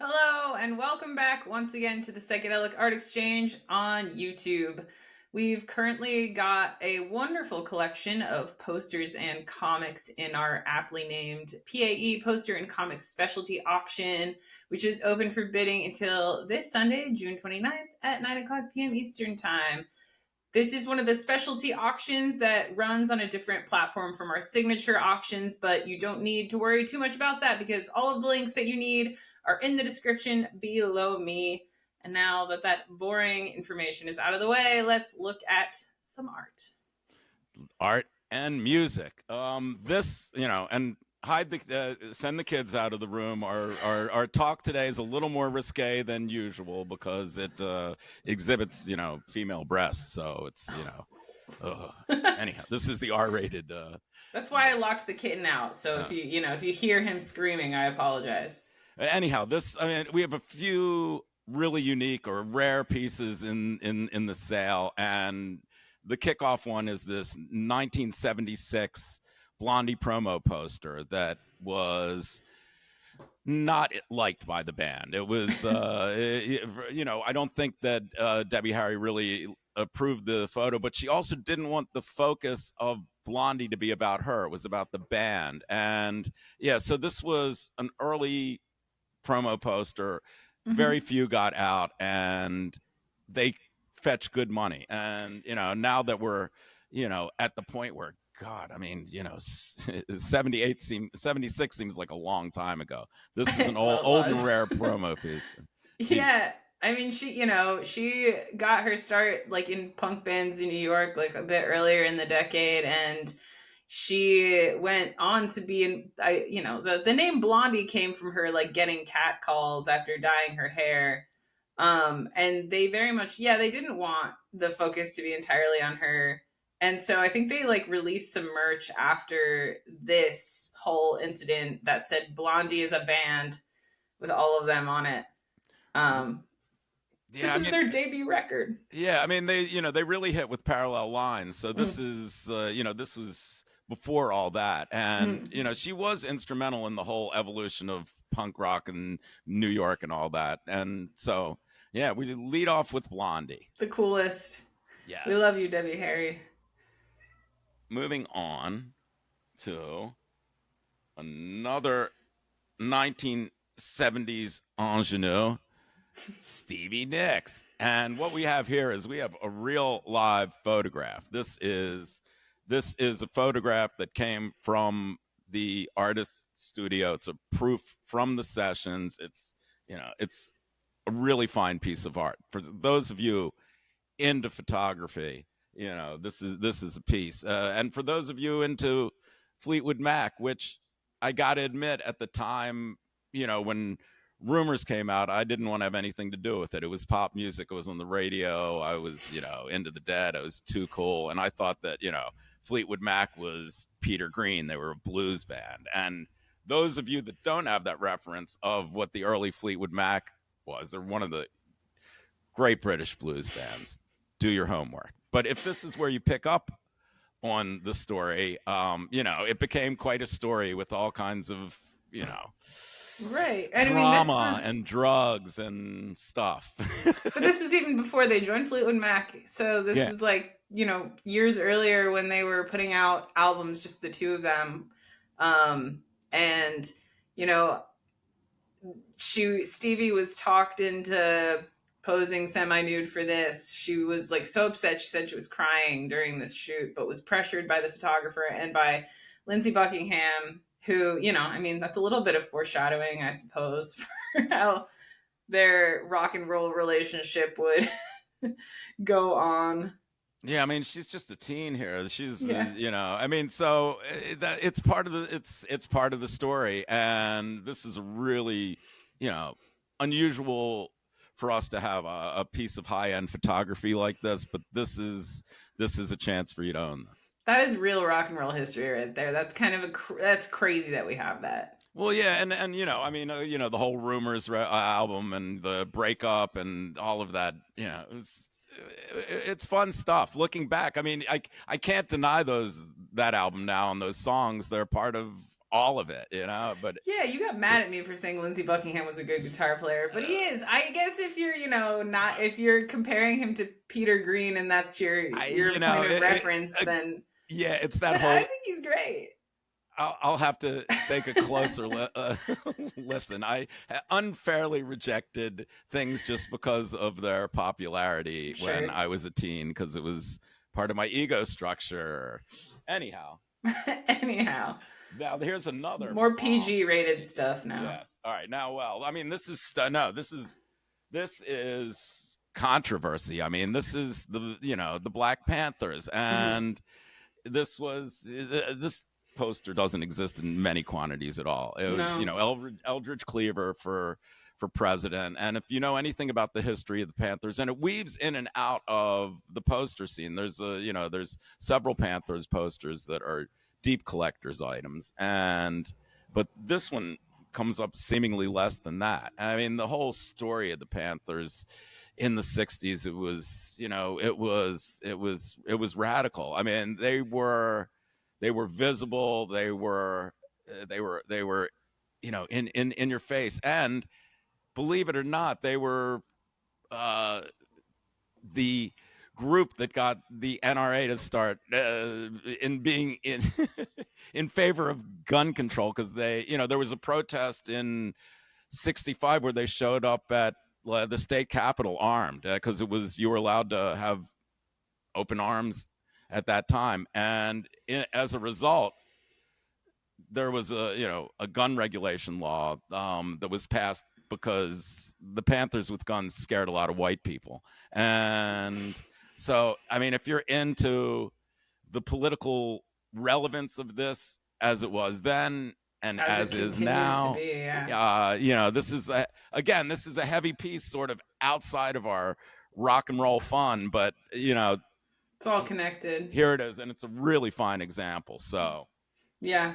Hello, and welcome back once again to the Psychedelic Art Exchange on YouTube. We've currently got a wonderful collection of posters and comics in our aptly named PAE Poster and Comics Specialty Auction, which is open for bidding until this Sunday, June 29th at 9 o'clock p.m. Eastern Time. This is one of the specialty auctions that runs on a different platform from our signature auctions, but you don't need to worry too much about that because all of the links that you need are in the description below me. And now that that boring information is out of the way, let's look at some art. Art and music. And send the kids out of the room. Our talk today is a little more risque than usual because it exhibits, female breasts. So it's, anyhow, this is the R-rated. That's why I locked the kitten out. So if you hear him screaming, I apologize. Anyhow, we have a few really unique or rare pieces in the sale, and the kickoff one is this 1976 Blondie promo poster that was not liked by the band. It was, I don't think that Debbie Harry really approved the photo, but she also didn't want the focus of Blondie to be about her. It was about the band. And yeah, so this was an early promo poster. Very few got out, and they fetch good money. And now that we're at the point where, God, 76 seems like a long time ago. This is an old and rare promo piece. Yeah, she got her start like in punk bands in New York like a bit earlier in the decade, and she went on to be in the name Blondie came from her like getting cat calls after dyeing her hair. And they very much they didn't want the focus to be entirely on her. And so I think they like released some merch after this whole incident that said Blondie is a band with all of them on it. This was their debut record. Yeah, they really hit with parallel lines. So this is this was before all that, and she was instrumental in the whole evolution of punk rock in New York and all that. And so yeah, we lead off with Blondie, the coolest. Yeah, we love you, Debbie Harry. Moving on to another 1970s ingenue, Stevie Nicks. And what we have here is we have a real live photograph. This is a photograph that came from the artist's studio. It's a proof from the sessions. It's a really fine piece of art. For those of you into photography, this is a piece. And for those of you into Fleetwood Mac, which I got to admit at the time, when Rumors came out, I didn't want to have anything to do with it. It was pop music. It was on the radio. I was, into the Dead. I was too cool. And I thought that, Fleetwood Mac was Peter Green. They were a blues band. And those of you that don't have that reference of what the early Fleetwood Mac was, they're one of the great British blues bands. Do your homework. But if this is where you pick up on the story, it became quite a story with all kinds of, right, and drama and drugs and stuff. But this was even before they joined Fleetwood Mac. So this was like, years earlier when they were putting out albums, just the two of them. And, Stevie was talked into posing semi-nude for this. She was like so upset. She said she was crying during this shoot, but was pressured by the photographer and by Lindsey Buckingham, who, that's a little bit of foreshadowing, I suppose, for how their rock and roll relationship would go on. Yeah, she's just a teen here. She's, so that it's part of the story, and this is a really, unusual for us to have a piece of high-end photography like this. But this is a chance for you to own this. That is real rock and roll history right there. That's kind of that's crazy that we have that. Well, yeah, and the whole Rumors album and the breakup and all of that, it's fun stuff. Looking back, I can't deny that album now and those songs. They're part of all of it, you know. But yeah, you got mad at me for saying Lindsey Buckingham was a good guitar player, but he is. I guess if you're, not if you're comparing him to Peter Green and that's your point of reference, then yeah, it's that but whole. I think he's great. I'll have to take a closer listen. I unfairly rejected things just because of their popularity when I was a teen, because it was part of my ego structure. Anyhow. Now here's another more PG rated stuff now. Yes. All right. Now, well, I mean, this is controversy. I mean, this is the Black Panthers, and this poster doesn't exist in many quantities at all. It was, Eldridge Cleaver for president. And if you know anything about the history of the Panthers, and it weaves in and out of the poster scene, there's there's several Panthers posters that are deep collector's items, but this one comes up seemingly less than that. I mean, the whole story of the Panthers in the 60s, it was radical. I mean, they were visible, they were in your face, and believe it or not, they were the group that got the NRA to start in being in in favor of gun control, because there was a protest in '65 where they showed up at the state capitol armed, because you were allowed to have open arms at that time, and as a result, there was a gun regulation law that was passed because the Panthers with guns scared a lot of white people. And so, I mean, if you're into the political relevance of this as it was then and as is now, this is a heavy piece sort of outside of our rock and roll fun, but it's all connected. Here it is, and it's a really fine example. So yeah.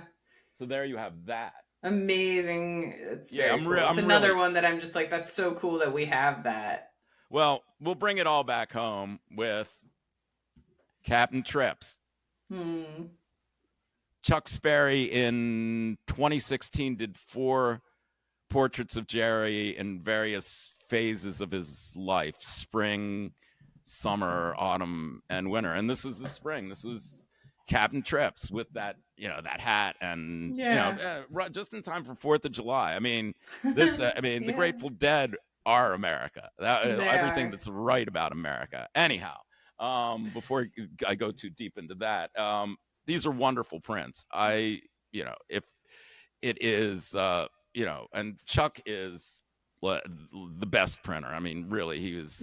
So there you have that. Amazing. It's cool. It's another one that I'm just like, that's so cool that we have that. Well, we'll bring it all back home with Captain Trips. Chuck Sperry in 2016 did 4 portraits of Jerry in various phases of his life: spring, summer, autumn, and winter. And this was the spring. This was Captain Trips with that, that hat, and just in time for 4th of July. I mean, the Grateful Dead are America. Everything that's right about America. Anyhow, before I go too deep into that, these are wonderful prints. If it is, and Chuck is the best printer. I mean, really, he's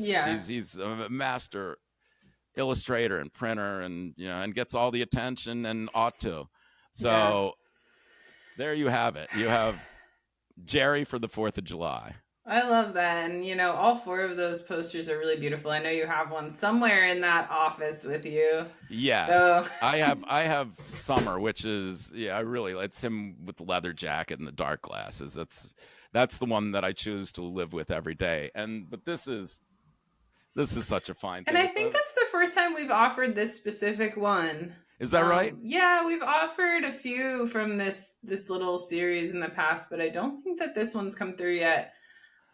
a master illustrator and printer, and and gets all the attention and ought to. So there you have it. You have Jerry for the 4th of July. I love that. And all 4 of those posters are really beautiful. I know you have one somewhere in that office with you. Yes. So. I have Summer, which is it's him with the leather jacket and the dark glasses. That's the one that I choose to live with every day. But this is such a fine thing. And I think that's the first time we've offered this specific one. Is that right? Yeah, we've offered a few from this little series in the past, but I don't think that this one's come through yet.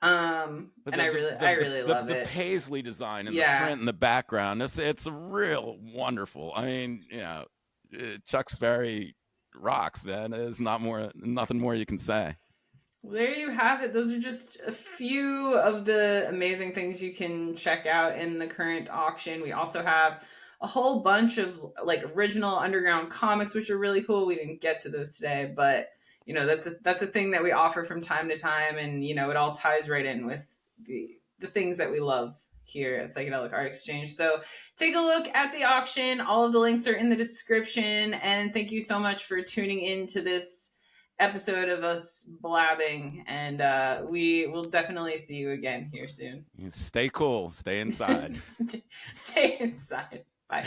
I really love it. The paisley design and the print in the background. It's a real wonderful. I mean, Chuck Sperry rocks, man. There's nothing more you can say. Well, there you have it. Those are just a few of the amazing things you can check out in the current auction. We also have a whole bunch of original underground comics, which are really cool. We didn't get to those today, but that's a thing that we offer from time to time, and it all ties right in with the things that we love here at Psychedelic Art Exchange. So take a look at the auction. All of the links are in the description, and thank you so much for tuning into this episode of us blabbing, and we will definitely see you again here soon. Stay cool. Stay inside. Stay inside. Bye.